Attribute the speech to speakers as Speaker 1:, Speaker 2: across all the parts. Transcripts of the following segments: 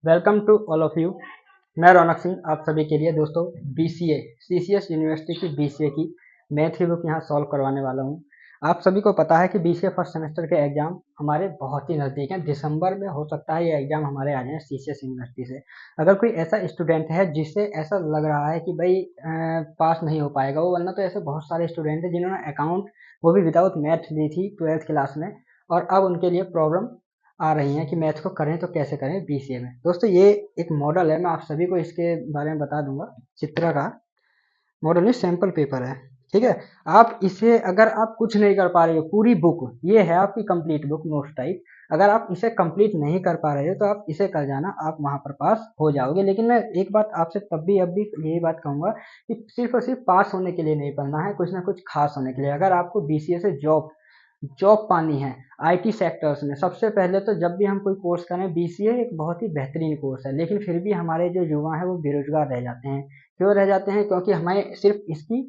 Speaker 1: Welcome to all of you. मैं रौनक सिंह आप सभी के लिए दोस्तों बीसीए सीसीएस यूनिवर्सिटी की बीसीए की मैथ की बुक यहाँ सॉल्व करवाने वाला हूँ। आप सभी को पता है कि बीसीए फर्स्ट सेमेस्टर के एग्जाम हमारे बहुत ही नज़दीक हैं। दिसंबर में हो सकता है ये एग्जाम हमारे आ जाए सीसीएस यूनिवर्सिटी से। अगर कोई ऐसा स्टूडेंट है जिससे ऐसा लग रहा है कि भाई पास नहीं हो पाएगा वो, वरना तो ऐसे बहुत सारे स्टूडेंट हैं जिन्होंने अकाउंट वो भी विदाउट मैथ ली थी 12th क्लास में, और अब उनके लिए प्रॉब्लम आ रही हैं कि मैथ को करें तो कैसे करें बीसीए में। दोस्तों ये एक मॉडल है, मैं आप सभी को इसके बारे में बता दूंगा। चित्रा का मॉडल नहीं, सैंपल पेपर है। ठीक है, आप इसे अगर आप कुछ नहीं कर पा रहे हो, पूरी बुक ये है आपकी कंप्लीट बुक नोट्स टाइप, अगर आप इसे कंप्लीट नहीं कर पा रहे हो तो आप इसे कर जाना, आप वहां पर पास हो जाओगे। लेकिन मैं एक बात आपसे तब भी अब भी यही बात कहूंगा कि सिर्फ और सिर्फ पास होने के लिए नहीं पढ़ना है, कुछ ना कुछ खास होने के लिए। अगर आपको बीसीए से जॉब जॉब पानी है आईटी सेक्टर्स में, सबसे पहले तो जब भी हम कोई कोर्स करें, बीसीए एक बहुत ही बेहतरीन कोर्स है, लेकिन फिर भी हमारे जो युवा हैं वो बेरोजगार रह जाते हैं। क्यों रह जाते हैं? क्योंकि हमें सिर्फ इसकी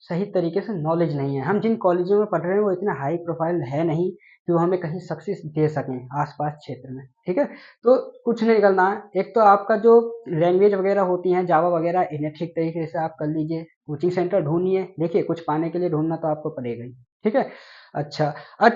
Speaker 1: सही तरीके से नॉलेज नहीं है। हम जिन कॉलेजों में पढ़ रहे हैं वो इतना हाई प्रोफाइल है नहीं कि वो हमें कहीं सक्सेस दे सकें आसपास क्षेत्र में। ठीक है, तो कुछ नहीं करना है। एक तो आपका जो लैंग्वेज वगैरह होती है जावा वगैरह, इन्हें ठीक तरीके से आप कर लीजिए। कोचिंग सेंटर ढूंढिए, देखिए कुछ पाने के लिए ढूंढना तो आपको पड़ेगा ही। ठीक है, अच्छा,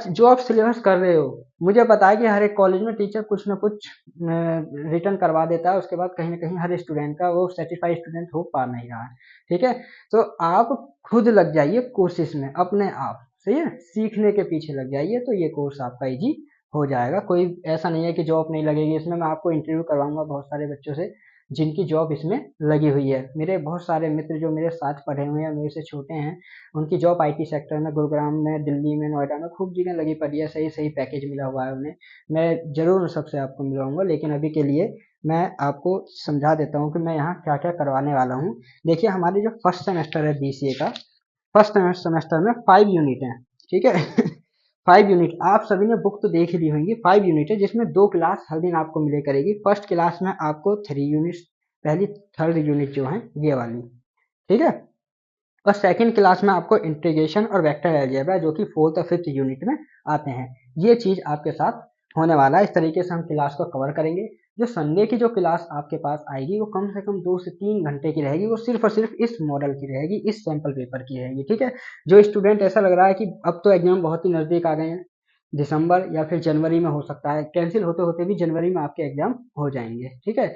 Speaker 1: जो आप सिलेबस कर रहे हो, मुझे पता है कि हर एक कॉलेज में टीचर कुछ ना कुछ रिटर्न करवा देता है, उसके बाद कहीं ना कहीं हर स्टूडेंट का वो सर्टिफाइड स्टूडेंट हो पा नहीं रहा है। ठीक है, तो आप खुद लग जाइए कोशिश में, अपने आप सही है, सीखने के पीछे लग जाइए तो ये कोर्स आपका इजी हो जाएगा। कोई ऐसा नहीं है कि जॉब नहीं लगेगी इसमें। मैं आपको इंटरव्यू करवाऊंगा बहुत सारे बच्चों से जिनकी जॉब इसमें लगी हुई है। मेरे बहुत सारे मित्र जो मेरे साथ पढ़े हुए हैं, मेरे से छोटे हैं, उनकी जॉब आईटी सेक्टर में गुरुग्राम में, दिल्ली में, नोएडा में खूब जगह लगी पड़ी है। सही सही पैकेज मिला हुआ है उन्हें। मैं जरूर उन सबसे आपको मिलवाऊंगा, लेकिन अभी के लिए मैं आपको समझा देता हूँ कि मैं यहाँ क्या क्या करवाने वाला हूँ। देखिए, हमारी जो फर्स्ट सेमेस्टर है बीसीए का, फर्स्ट सेमेस्टर में 5 यूनिट है। ठीक है 5 यूनिट आप सभी ने बुक तो देख ही ली होंगी। 5 यूनिट है जिसमें 2 क्लास हर दिन आपको मिले करेगी। फर्स्ट क्लास में आपको 3 यूनिट, पहली थर्ड यूनिट जो है ये वाली, ठीक है, और सेकंड क्लास में आपको इंटीग्रेशन और वेक्टर अलजेब्रा जो कि फोर्थ और फिफ्थ यूनिट में आते हैं। ये चीज आपके साथ होने वाला है। इस तरीके से हम क्लास को कवर करेंगे। जो संडे की जो क्लास आपके पास आएगी वो कम से कम 2 से 3 घंटे की रहेगी। वो सिर्फ और सिर्फ इस मॉडल की रहेगी, इस सैंपल पेपर की रहेगी। ठीक है, जो स्टूडेंट ऐसा लग रहा है कि अब तो एग्जाम बहुत ही नजदीक आ गए हैं, दिसंबर या फिर जनवरी में हो सकता है, कैंसिल होते होते भी जनवरी में आपके एग्जाम हो जाएंगे। ठीक है,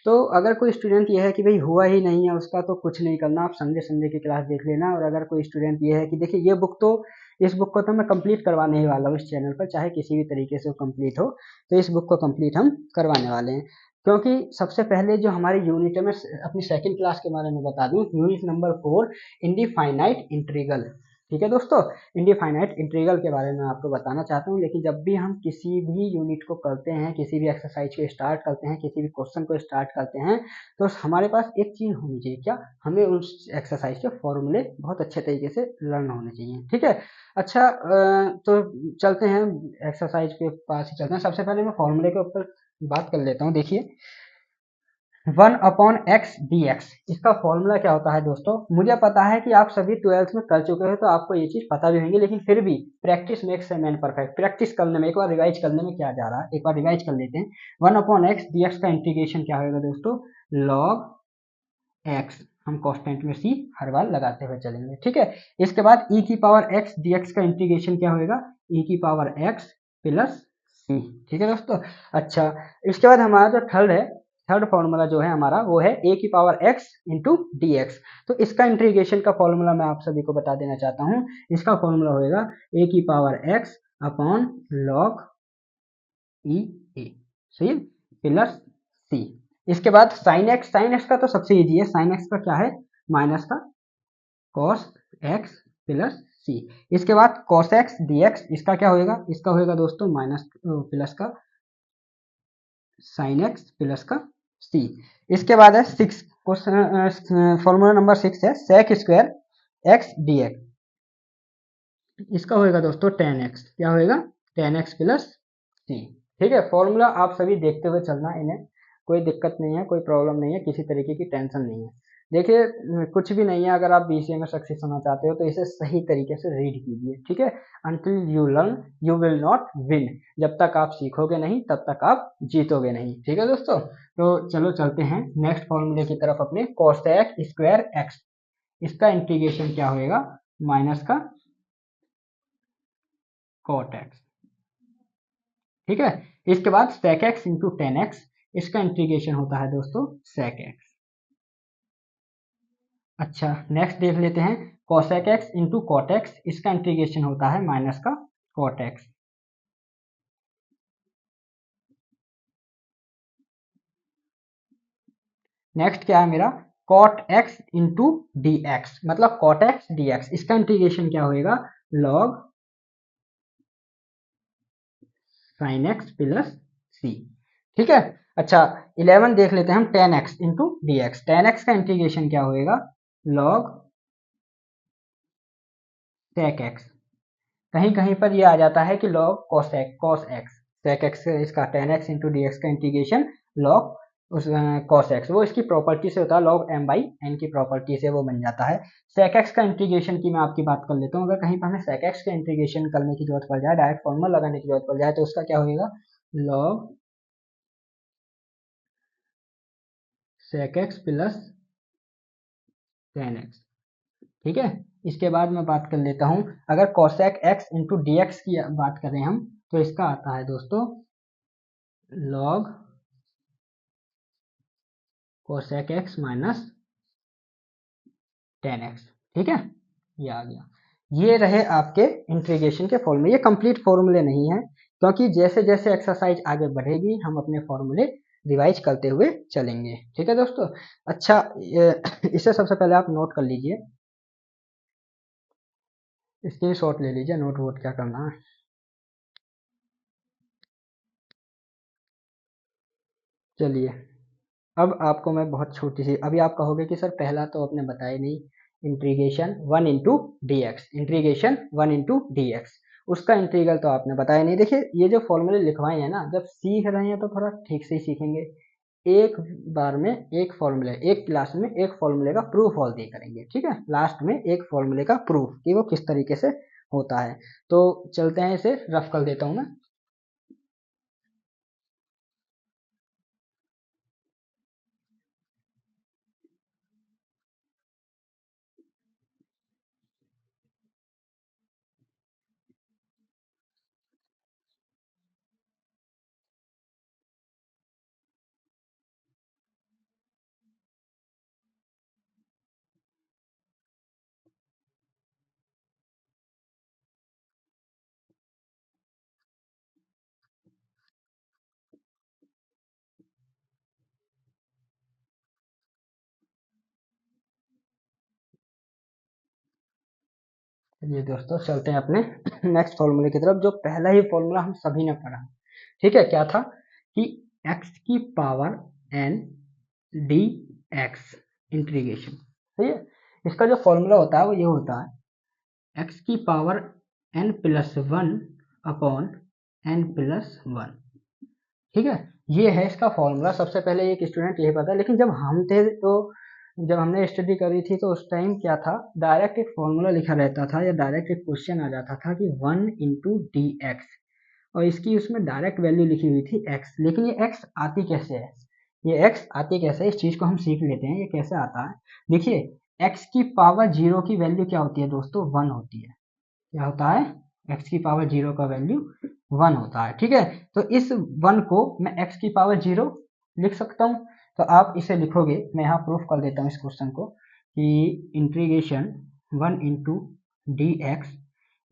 Speaker 1: तो अगर कोई स्टूडेंट ये है कि भाई हुआ ही नहीं है उसका, तो कुछ नहीं करना, आप संडे संडे की क्लास देख लेना। और अगर कोई स्टूडेंट ये है कि देखिए ये बुक तो, इस बुक को तो मैं कंप्लीट करवाने ही वाला हूँ इस चैनल पर, चाहे किसी भी तरीके से वो कंप्लीट हो, तो इस बुक को कंप्लीट हम करवाने वाले हैं। क्योंकि सबसे पहले जो हमारी यूनिट है, मैं अपनी सेकंड क्लास के बारे में बता दूं, यूनिट नंबर 4 इंडिफाइनाइट इंटीग्रल। ठीक है दोस्तों, इंडिफाइनाइट इंटीग्रल के बारे में आपको बताना चाहता हूँ। लेकिन जब भी हम किसी भी यूनिट को करते हैं, किसी भी एक्सरसाइज को स्टार्ट करते हैं, किसी भी क्वेश्चन को स्टार्ट करते हैं, तो हमारे पास एक चीज होनी चाहिए, क्या? हमें उस एक्सरसाइज के फॉर्मूले बहुत अच्छे तरीके से लर्न होने चाहिए। ठीक है, अच्छा, तो चलते हैं एक्सरसाइज के पास ही चलते हैं। सबसे पहले मैं फॉर्मूले के ऊपर बात कर लेता हूँ। देखिए, 1/x dx, इसका फॉर्मूला क्या होता है दोस्तों? मुझे पता है कि आप सभी 12th में कर चुके हो तो आपको ये चीज पता भी होंगी, लेकिन फिर भी practice makes a man perfect. Practice करने में, एक बार रिवाइज करने में क्या जा रहा है, एक बार रिवाइज कर लेते हैं। 1/x dx का इंटीग्रेशन क्या होगा दोस्तों? log x, हम कॉन्स्टेंट में c हर बार लगाते हुए चलेंगे। ठीक है, इसके बाद e की पावर x dx का इंटीग्रेशन क्या होगा? e की पावर x प्लस c। ठीक है दोस्तों, अच्छा, इसके बाद हमारा जो थर्ड फॉर्मूला जो है हमारा, वो है a की power x into d x. तो इसका इंटीग्रेशन का फॉर्मूला मैं आप सभी को बता देना चाहता हूँ। इसका फॉर्मूला होगा a की पावर x अपॉन लॉग ई ए, सही है, प्लस सी। इसके बाद साइन एक्स का तो सबसे इजी है। साइन एक्स का क्या है? माइनस का कॉस एक्स प्लस सी। इसके बाद कॉस एक्स डी एक्स, इसका क्या होगा? इसका होगा दोस्तों माइनस प्लस का साइन एक्स प्लस का सी। इसके बाद है 6, फॉर्मूला नंबर 6 है sec square x d x. इसका होगा दोस्तों टेन एक्स, क्या होगा? Tan x plus c. ठीक है, फॉर्मूला आप सभी देखते हुए चलना, इन्हें कोई दिक्कत नहीं है, कोई प्रॉब्लम नहीं है, किसी तरीके की टेंशन नहीं है। देखिए कुछ भी नहीं है, अगर आप बीसीए में सक्सेस होना चाहते हो तो इसे सही तरीके से रीड कीजिए, ठीक है। Until you learn you will not win, जब तक आप सीखोगे नहीं तब तक आप जीतोगे नहीं, ठीक है दोस्तों। तो चलो चलते हैं नेक्स्ट फॉर्मूले की तरफ अपने। कोसेक स्क्वायर एक्स, इसका इंटीग्रेशन क्या होएगा, माइनस का कॉट एक्स, ठीक है। इसके बाद sec x into tan x, इसका इंटीग्रेशन होता है दोस्तों सेक एक्स। अच्छा नेक्स्ट देख लेते हैं cosec x into cot x, इसका इंटीग्रेशन होता है माइनस का कॉट एक्स। नेक्स्ट क्या है मेरा, cot x into d x, मतलब कॉट एक्स डी एक्स, इसका इंटीग्रेशन क्या होएगा, log sine x plus c, ठीक है। अच्छा 11 देख लेते हैं हम, tan x into d x, tan x का इंटीग्रेशन क्या होएगा, लॉग सेक एक्स। कहीं कहीं पर ये आ जाता है कि log cosec cos x, sec x इसका tan x into d x का इंटीग्रेशन लॉग उस कॉस एक्स, वो इसकी प्रॉपर्टी से होता है, लॉग एम बाई एन की प्रॉपर्टी से वो बन जाता है। सेक एक्स का इंटीग्रेशन की मैं आपकी बात कर लेता हूँ, अगर कहीं पर हमें सेक एक्स का इंटीग्रेशन करने की जरूरत पड़ जाए, डायरेक्ट फॉर्मूला लगाने की जरूरत पड़ जाए, तो उसका क्या होगा, log sec x plus tan x, ठीक है। इसके बाद मैं बात कर लेता हूं, अगर cosec x into d x की बात करें हम, तो इसका आता है दोस्तों log cosec x minus ten x, ठीक है। ये आ गया, ये रहे आपके इंटीग्रेशन के फॉर्मूले। ये कंप्लीट फॉर्मूले नहीं है, क्योंकि जैसे जैसे एक्सरसाइज आगे बढ़ेगी हम अपने फॉर्मूले रिवाइज करते हुए चलेंगे, ठीक है दोस्तों। अच्छा इसे सबसे पहले आप नोट कर लीजिए, स्क्रीन शॉट ले लीजिए, नोट वोट क्या करना है। चलिए अब आपको मैं बहुत छोटी सी, अभी आप कहोगे कि सर पहला तो आपने बताया नहीं, integration one into d x, integration one into d x, उसका इंटीग्रल तो आपने बताया नहीं। देखिए ये जो फॉर्मूले लिखवाए हैं ना, जब सीख रहे हैं तो थोड़ा ठीक से ही सीखेंगे, एक बार में एक फॉर्मूले, एक क्लास में एक फॉर्मूले का प्रूफ ऑल दे करेंगे, ठीक है, लास्ट में एक फॉर्मूले का प्रूफ कि वो किस तरीके से होता है। तो चलते हैं, इसे रफ कर देता हूँ मैं। चलिए दोस्तों चलते हैं अपने नेक्स्ट फॉर्मूले की तरफ, जो पहला ही फॉर्मूला हम सभी ने पढ़ा, ठीक है। क्या था कि x की power n D x integration, सही है। इसका जो फॉर्मूला होता है वो ये होता है, x की power n plus one upon n plus one, ठीक है। ये है इसका फॉर्मूला, सबसे पहले एक स्टूडेंट यही पता है, लेकिन जब हम थे तो जब हमने स्टडी करी थी तो उस टाइम क्या था, डायरेक्ट एक फॉर्मूला लिखा रहता था या डायरेक्ट एक क्वेश्चन आ जाता था कि वन इंटू डी एक्स, और इसकी उसमें डायरेक्ट वैल्यू लिखी हुई थी एक्स, लेकिन ये एक्स आती कैसे है, ये एक्स आती कैसे है, इस चीज को हम सीख लेते हैं, ये कैसे आता है। देखिए एक्स की पावर जीरो की वैल्यू क्या होती है दोस्तों, वन होती है, क्या होता है, एक्स की पावर जीरो का वैल्यू वन होता है, ठीक है। तो इस वन को मैं एक्स की पावर जीरो लिख सकता हूँ, तो आप इसे लिखोगे, मैं यहाँ प्रूफ कर देता हूँ इस क्वेश्चन को, कि integration one into d x,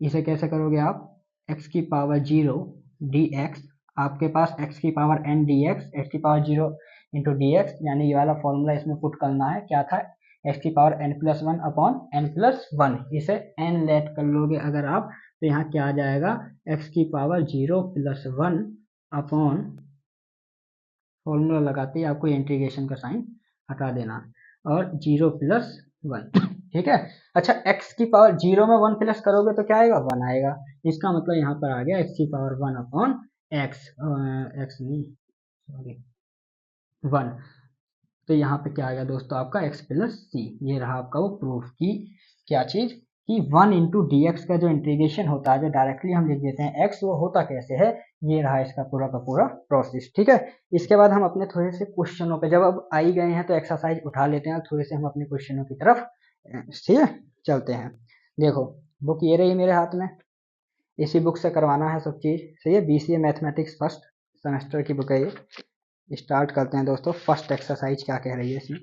Speaker 1: इसे कैसे करोगे आप, एक्स की पावर जीरो डी एक्स, आपके पास एक्स की पावर एन डी एक्स की power zero into d x, यानी ये वाला फॉर्मूला इसमें पुट करना है, क्या था, एक्स की power n plus one upon n plus one, इसे एन लेट कर लोगे अगर आप, तो यहाँ क्या आ जाएगा, एक्स की power zero plus one upon, formula लगाते ही आपको इंटीग्रेशन का साइन हटा देना, और जीरो प्लस वन, ठीक है। अच्छा एक्स की पावर जीरो में वन प्लस करोगे तो क्या आएगा, वन आएगा, इसका मतलब यहाँ पर आ गया एक्स की power one upon x, x नहीं सॉरी वन, तो यहाँ पे क्या आएगा दोस्तों आपका x प्लस सी। ये रहा आपका वो प्रूफ की क्या चीज कि 1 इंटू डी एक्स का जो इंटीग्रेशन होता है, जो डायरेक्टली हम लिख देते हैं x, वो होता कैसे है। ये रहा इसका पूरा का पूरा प्रोसेस। ठीक है, इसके बाद हम अपने थोड़े से क्वेश्चनों पे, जब अब आई गए हैं तो एक्सरसाइज उठा लेते हैं, थोड़े से हम अपने क्वेश्चनों की तरफ ठीक है चलते हैं। देखो बुक ये रही मेरे हाथ में, इसी बुक से करवाना है सब चीज। सही है, बीसीए मैथमेटिक्स फर्स्ट सेमेस्टर की बुक है ये। स्टार्ट करते हैं दोस्तों। फर्स्ट एक्सरसाइज क्या कह रही है इसमें,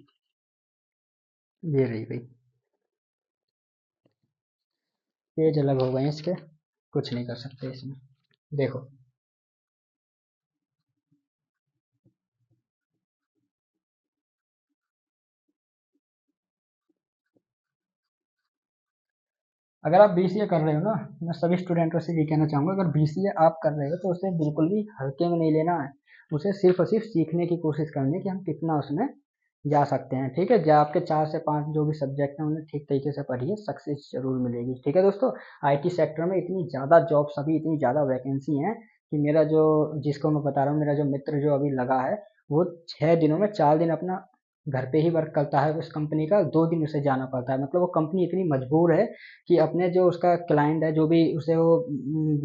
Speaker 1: ये रही भाई। पेज अलग हो गए इसके, कुछ नहीं कर सकते इसमें। देखो अगर आप बीसीए कर रहे हो ना, मैं सभी स्टूडेंटों से ये कहना चाहूँगा, अगर बीसीए आप कर रहे हो तो उसे बिल्कुल भी हल्के में नहीं लेना है। उसे सिर्फ और सिर्फ सीखने की कोशिश करनी है कि हम कितना उसमें जा सकते हैं। ठीक है, जो आपके 4 से 5 जो भी सब्जेक्ट हैं उन्हें ठीक तरीके से पढ़िए, सक्सेस जरूर मिलेगी। ठीक है दोस्तों, आईटी सेक्टर में इतनी ज़्यादा जॉब्स, अभी इतनी ज़्यादा वैकेंसी हैं कि मेरा जो, जिसको मैं बता रहा हूँ, मेरा जो मित्र जो अभी लगा है, वो 6 दिनों में 4 दिन अपना घर पे ही वर्क करता है उस कंपनी का, 2 दिन उसे जाना पड़ता है। मतलब वो कंपनी इतनी मजबूर है कि अपने जो उसका क्लाइंट है, जो भी उसे वो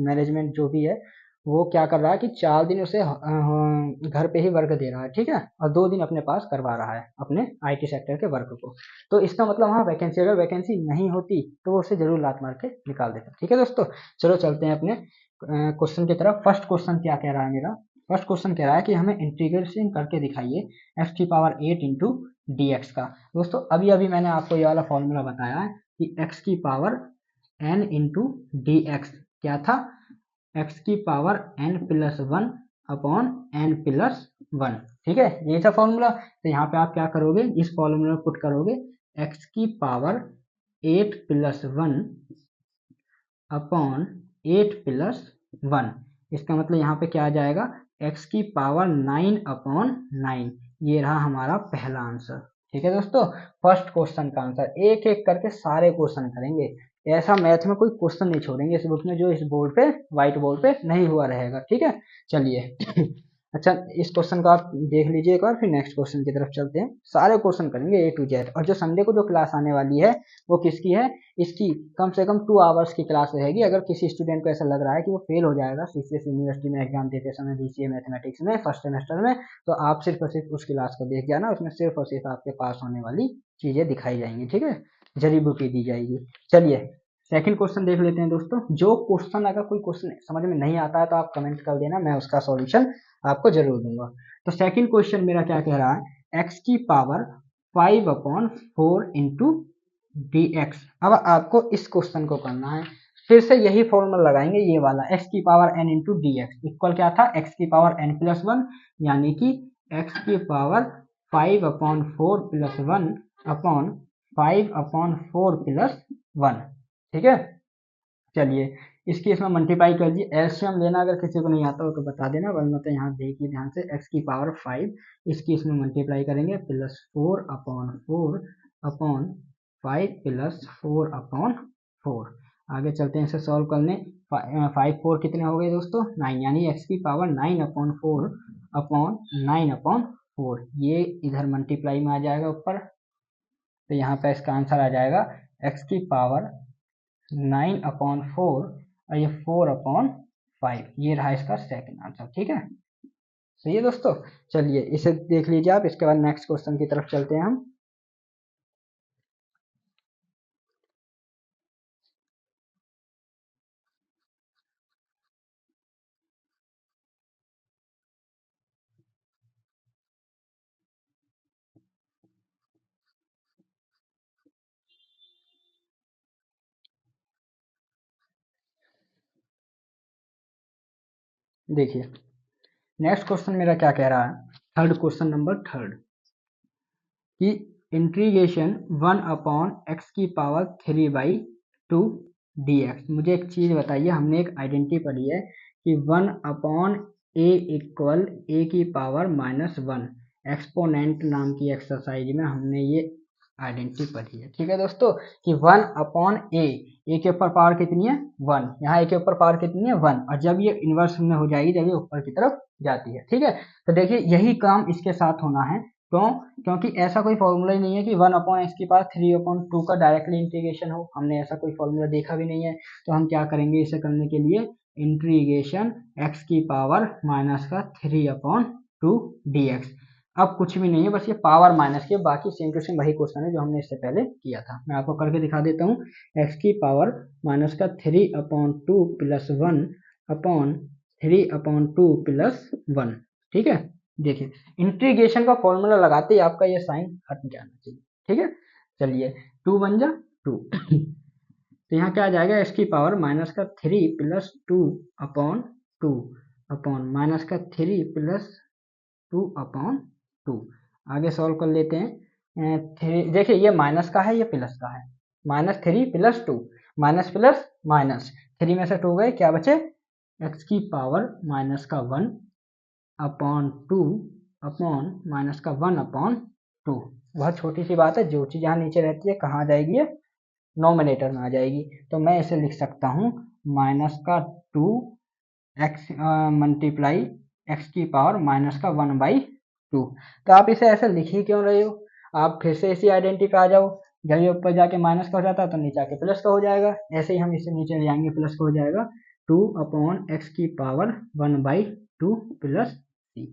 Speaker 1: मैनेजमेंट जो भी है, वो क्या कर रहा है कि 4 दिन उसे घर पे ही वर्क दे रहा है। ठीक है, और 2 दिन अपने पास करवा रहा है अपने आईटी सेक्टर के वर्क को। तो इसका मतलब वहाँ वैकेंसी, अगर वैकेंसी नहीं होती तो वो उसे जरूर लात मार के निकाल देता। ठीक है दोस्तों, चलो चलते हैं अपने क्वेश्चन की तरफ। फर्स्ट क्वेश्चन क्या कह रहा है मेरा, फर्स्ट क्वेश्चन कह रहा है कि हमें इंटीग्रेशन करके दिखाइए एक्स की पावर 8 इंटू डी एक्स का। दोस्तों अभी अभी मैंने आपको ये वाला फॉर्मूला बताया है कि एक्स की power n into d x क्या था, एक्स की power n plus 1 upon n plus 1। ठीक है, ये था फॉर्मूला। तो यहाँ पे आप क्या करोगे, इस फॉर्मूला में पुट करोगे x की पावर 8 प्लस 1 अपॉन 8 प्लस 1। इसका मतलब यहाँ पे क्या आ जाएगा, x की पावर 9 अपॉन 9। ये रहा हमारा पहला आंसर। ठीक है दोस्तों, फर्स्ट क्वेश्चन का आंसर। एक एक करके सारे क्वेश्चन करेंगे, ऐसा मैथ में कोई क्वेश्चन नहीं छोड़ेंगे इस बुक में जो इस बोर्ड पे, व्हाइट बोर्ड पे नहीं हुआ रहेगा। ठीक है, चलिए अच्छा इस क्वेश्चन को आप देख लीजिए एक बार, फिर नेक्स्ट क्वेश्चन की तरफ चलते हैं। सारे क्वेश्चन करेंगे ए टू जेड। और जो संडे को जो क्लास आने वाली है वो किसकी है, इसकी कम से कम 2 आवर्स की क्लास रहेगी। अगर किसी स्टूडेंट को ऐसा लग रहा है कि वो फेल हो जाएगा सीसीएस यूनिवर्सिटी में एग्जाम देते समय बीसीए मैथमेटिक्स में फर्स्ट सेमेस्टर में, तो आप सिर्फ और सिर्फ उस क्लास को देख जाना, उसमें सिर्फ और सिर्फ आपके पास होने वाली चीजें दिखाई जाएंगी। ठीक है, जड़ी बूटी दी जाएगी। चलिए सेकंड क्वेश्चन देख लेते हैं दोस्तों। जो क्वेश्चन, अगर कोई क्वेश्चन समझ में नहीं आता है तो आप कमेंट कर देना, मैं उसका सॉल्यूशन आपको जरूर दूंगा। तो सेकंड क्वेश्चन मेरा क्या कह रहा है, x की power 5 upon 4 into d x. अब आपको इस क्वेश्चन को करना है, फिर से यही फॉर्मूला लगाएंगे, ये वाला x की power n into d x equal क्या था, x की पावर n प्लस 1, यानी कि x की power 5 upon 4 plus 1 upon 5 upon 4 plus 1। ठीक है, चलिए इसकी इसमें मल्टीप्लाई कर दिए। एलसीएम लेना अगर किसी को नहीं आता हो तो बता देना, वरना तो यहाँ देखिए ध्यान से, x की पावर 5 इसकी इसमें मल्टीप्लाई करेंगे, plus 4 upon 4 upon 5 plus 4 upon 4। आगे चलते हैं इसे सॉल्व करने। 5 4 कितने हो गए दोस्तों, 9, यानी x की पावर 9 अपॉन 4 अपॉन 9 अपॉन 4। ये इधर मल्टीप्लाई में आ जाएगा ऊपर, तो यहाँ पे इसका आंसर आ जाएगा x की पावर 9 अपॉन 4 और ये 4 अपॉन 5। ये रहा इसका सेकंड आंसर। ठीक है, सही है दोस्तों, चलिए इसे देख लीजिए आप। इसके बाद नेक्स्ट क्वेश्चन की तरफ चलते हैं हम। देखिए नेक्स्ट क्वेश्चन मेरा क्या कह रहा है, थर्ड क्वेश्चन नंबर थर्ड, कि इंटीग्रेशन 1 अपॉन एक्स की पावर 3/2 dx। मुझे एक चीज बताइए, हमने एक आइडेंटिटी पढ़ी है कि 1 अपॉन ए इक्वल ए की पावर -1। एक्सपोनेंट नाम की एक्सरसाइज में हमने ये आइडेंटिटी पढ़ी है। ठीक है दोस्तों, कि 1 अपॉन ए के ऊपर पावर कितनी है 1, यहाँ ए के ऊपर पावर कितनी है 1, और जब ये इन्वर्स में हो जाएगी, जब ये ऊपर की तरफ जाती है। ठीक है, तो देखिए यही काम इसके साथ होना है। क्यों? क्योंकि ऐसा कोई फॉर्मूला ही नहीं है कि 1/x⁴ का डायरेक्टली इंटीग्रेशन हो। हमने ऐसा कोई फॉर्मूला देखा भी नहीं है। तो हम क्या करेंगे इसे करने के लिए, इंटीग्रेशन x⁻⁻³ dx। अब कुछ भी नहीं है, बस ये पावर माइनस के, बाकी सेम टू सेम वही क्वेश्चन है जो हमने इससे पहले किया था। मैं आपको करके दिखा देता हूँ। x⁻⁻³ + 1/3/2 + 1। ठीक है, देखिए इंटीग्रेशन का फॉर्मूला लगाते ही आपका ये साइन हट जाना चाहिए। ठीक है, चलिए 2 बन जा 2 तो यहाँ क्या आ जाएगा, x⁻⁻³ + 2/2 -3 + 2/2। आगे सॉल्व कर लेते हैं। देखिए ये माइनस का है, ये प्लस का है। -3 + 2, माइनस प्लस माइनस, 3 में से 2 गए, क्या बचे, x⁻⁻1/2 बहुत छोटी सी बात है, जो चीज़ यहाँ नीचे रहती है कहाँ आ जाएगी, ये नोमिनेटर में आ जाएगी। तो मैं इसे लिख सकता हूँ -2 x मल्टीप्लाई x⁻⁻1/2। तो आप इसे ऐसे लिख ही क्यों रहे हो, आप फिर से इसी आइडेंटिटी पे आ जाओ। जब ये ऊपर जाके माइनस का हो जाता है तो नीचे आके प्लस का हो जाएगा। ऐसे ही हम इसे नीचे ले आएंगे, प्लस का हो जाएगा 2/x⁻1/2 + c।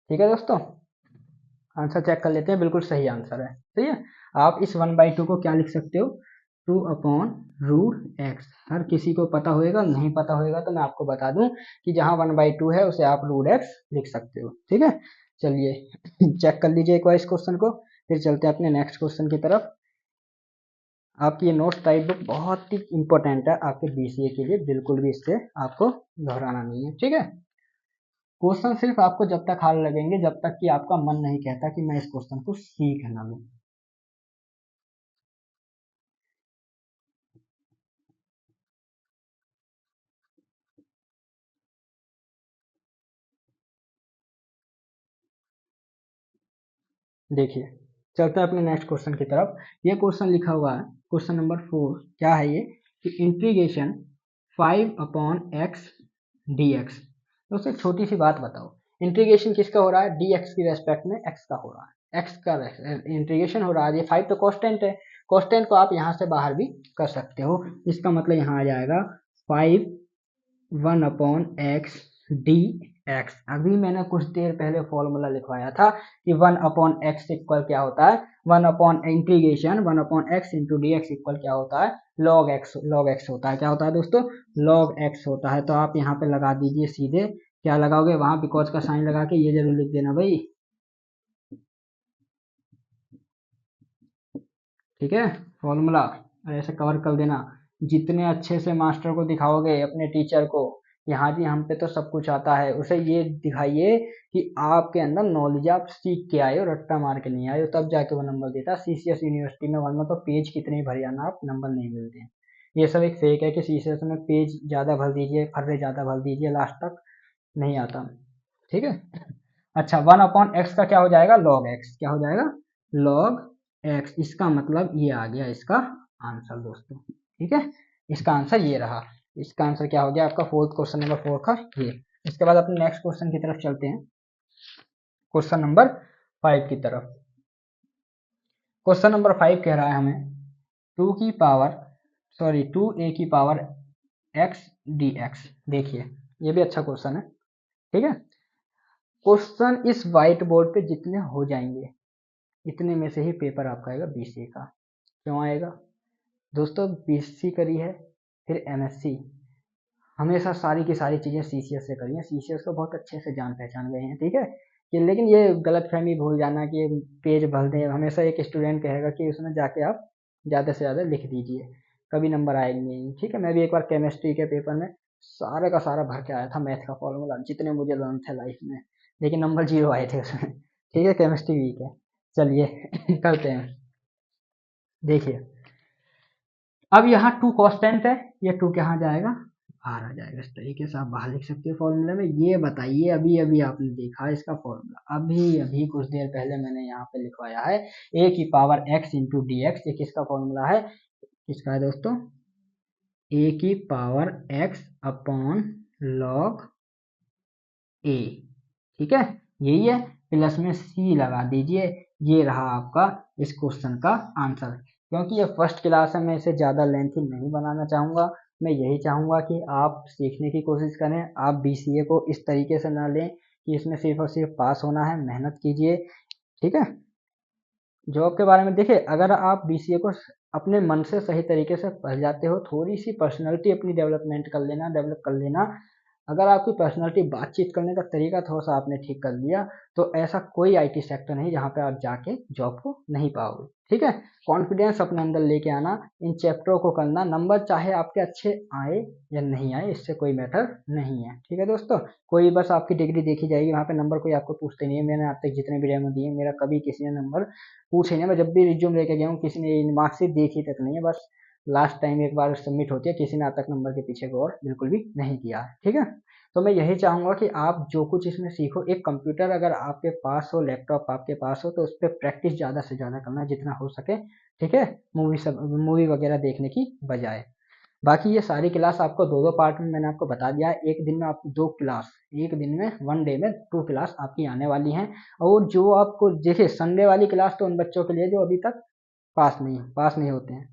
Speaker 1: ठीक है दोस्तों, आंसर चेक कर लेते हैं, बिल्कुल सही आंसर है। सही है, आप इस 1/2 को क्या लिख सकते हो, 2/√x। हर किसी को पता होएगा, नहीं पता होएगा तो मैं आपको बता दूं कि जहां 1/2 है उसे आप √x लिख सकते हो। ठीक है, चलिए चेक कर लीजिए एक बार इस क्वेश्चन को, फिर चलते हैं अपने नेक्स्ट क्वेश्चन की तरफ। आपकी ये नोट्स टाइप बुक बहुत ही इंपॉर्टेंट है आपके बीसीए के लिए, बिल्कुल भी इससे आपको घबराना नहीं है। ठीक है, क्वेश्चन सिर्फ आपको जब तक हार्ड लगेंगे जब तक कि आपका मन नहीं कहता कि मैं इस क्वेश्चन को सीख ना लूं। देखिए चलते हैं अपने नेक्स्ट क्वेश्चन की तरफ। ये क्वेश्चन लिखा हुआ है, क्वेश्चन नंबर 4। क्या है ये कि इंटीग्रेशन 5/x dx। दोस्तों एक छोटी सी बात बताओ, इंटीग्रेशन किसका हो रहा है, dx की रेस्पेक्ट में x का हो रहा है, x का इंटीग्रेशन हो रहा है। ये 5 तो कांस्टेंट है, कांस्टेंट को आप यहाँ से बाहर भी कर सकते हो। इसका मतलब यहाँ आ जाएगा 5 1/x dx। अभी मैंने कुछ देर पहले फॉर्मूला लिखवाया था कि 1/x इक्वल क्या होता है, 1/x इक्वल क्या होता है, log x होता है। क्या होता है दोस्तों, log x होता है। तो आप यहाँ पे लगा दीजिए सीधे, क्या लगाओगे वहां बिकॉज का साइन लगा के ये जरूर लिख देना भाई। ठीक है, फॉर्मूला ऐसे कवर कर देना। जितने अच्छे से मास्टर को दिखाओगे अपने टीचर को, यहाँ जी हम पे तो सब कुछ आता है, उसे ये दिखाइए कि आपके अंदर नॉलेज, आप सीख के आए हो, रट्टा मार के नहीं आए हो, तब जाके वो नंबर देता है सीसीएस यूनिवर्सिटी में। वरना तो पेज कितने भर जाना, आप नंबर नहीं मिलते हैं। ये सब एक फेक है कि सीसीएस में पेज ज़्यादा भर दीजिए, फर्रे ज़्यादा भर दीजिए, लास्ट तक नहीं आता। ठीक है, अच्छा 1/x का क्या हो जाएगा, log x। क्या हो जाएगा, log x। इसका मतलब ये आ गया इसका आंसर दोस्तों। ठीक है, इसका आंसर ये रहा। इसका आंसर क्या हो गया आपका, फोर्थ क्वेश्चन नंबर 4 का ये। इसके बाद अपने नेक्स्ट क्वेश्चन की तरफ चलते हैं, क्वेश्चन नंबर 5 की तरफ। क्वेश्चन नंबर 5 कह रहा है हमें 2a⁻x dx। देखिए ये भी अच्छा क्वेश्चन है। ठीक है, क्वेश्चन इस व्हाइट बोर्ड पे जितने हो जाएंगे इतने में से ही पेपर आपका आएगा बीसीए का। क्यों आएगा दोस्तों, बीएससी करी है फिर एमएससी, हमेशा सारी की सारी चीज़ें सीसीएस से करी हैं, सीसीएस को बहुत अच्छे से जान पहचान गए हैं। ठीक है, कि लेकिन ये गलतफहमी भूल जाना कि पेज भर दें। हमेशा एक स्टूडेंट कहेगा कि उसमें जाके आप ज़्यादा से ज़्यादा लिख दीजिए, कभी नंबर आएंगे नहीं। ठीक है, मैं भी एक बार केमिस्ट्री के पेपर में सारे का सारा भर के आया था, मैथ का फॉर्मूला जितने मुझे लर्न थे लाइफ में, लेकिन नंबर 0 आए थे उसमें। ठीक है, केमिस्ट्री वीक है। चलिए करते हैं। देखिए अब यहाँ 2 कांस्टेंट है, ये 2 कहाँ जाएगा, बाहर आ जाएगा। इस तरीके से आप बाहर लिख सकते हो फॉर्मूले में। ये बताइए, अभी अभी आपने देखा इसका फॉर्मूला, अभी अभी कुछ देर पहले मैंने यहाँ पे लिखवाया है a⁻x इंटू डी एक्स। ये किसका फॉर्मूला है, किसका है दोस्तों, a⁻x/log a। ठीक है, यही है। प्लस में सी लगा दीजिए। ये रहा आपका इस क्वेश्चन का आंसर। क्योंकि ये फर्स्ट क्लास है, मैं इसे ज़्यादा लेंथी नहीं बनाना चाहूँगा। मैं यही चाहूँगा कि आप सीखने की कोशिश करें। आप बीसीए को इस तरीके से ना लें कि इसमें सिर्फ और सिर्फ पास होना है। मेहनत कीजिए, ठीक है। जॉब के बारे में देखिए, अगर आप बीसीए को अपने मन से सही तरीके से पढ़ जाते हो, थोड़ी सी पर्सनैलिटी अपनी डेवलप कर लेना। अगर आपकी पर्सनैलिटी, बातचीत करने का तरीका थोड़ा-सा आपने ठीक कर लिया, तो ऐसा कोई आईटी सेक्टर नहीं जहाँ पे आप जाके जॉब को नहीं पाओगे, ठीक है? कॉन्फिडेंस अपने अंदर लेके आना, इन चैप्टरों को करना, नंबर चाहे आपके अच्छे आए या नहीं आए, इससे कोई मैटर नहीं है, ठीक है दोस्तों? कोई बस आपकी डिग्री देखी जाएगी, वहाँ पे नंबर कोई आपको पूछते नहीं है। मैंने आज तक जितने भी डेमो दिए, मेरा कभी किसी ने नंबर पूछे नहीं। मैं जब भी रिज्यूम लेके गया हूँ, किसी ने मार्कशीट देखी तक नहीं है। बस लास्ट टाइम एक बार सबमिट होती है, किसी ने आज तक नंबर के पीछे गौर बिल्कुल भी नहीं किया है, ठीक है। तो मैं यही चाहूँगा कि आप जो कुछ इसमें सीखो, एक कंप्यूटर अगर आपके पास हो, लैपटॉप आपके पास हो, तो उस पर प्रैक्टिस ज़्यादा से ज़्यादा करना जितना हो सके, ठीक है। मूवी वगैरह देखने की बजाय। बाकी ये सारी क्लास आपको दो दो पार्ट में मैंने आपको बता दिया है। एक दिन में आपको दो क्लास, एक दिन में वन डे में 2 क्लास आपकी आने वाली हैं। और जो आपको देखिए, संडे वाली क्लास तो उन बच्चों के लिए जो अभी तक पास नहीं होते हैं,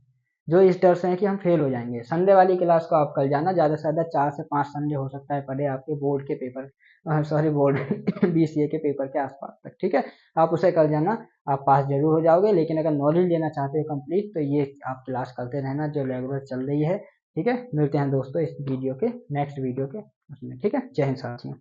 Speaker 1: जो इस डर से हैं कि हम फेल हो जाएंगे। संडे वाली क्लास को आप कल जाना, ज़्यादा से ज़्यादा 4 से 5 संडे हो सकता है पड़े आपके बोर्ड के पेपर, सॉरी बोर्ड बीसीए के पेपर के आसपास तक, ठीक है। आप उसे कल जाना, आप पास जरूर हो जाओगे। लेकिन अगर नॉलेज लेना चाहते हो कंप्लीट, तो ये आप क्लास करते रहना जो रेगुलर चल रही है, ठीक है। मिलते हैं दोस्तों इस वीडियो के नेक्स्ट वीडियो के उसमें, ठीक है। जय हिंद साथियों।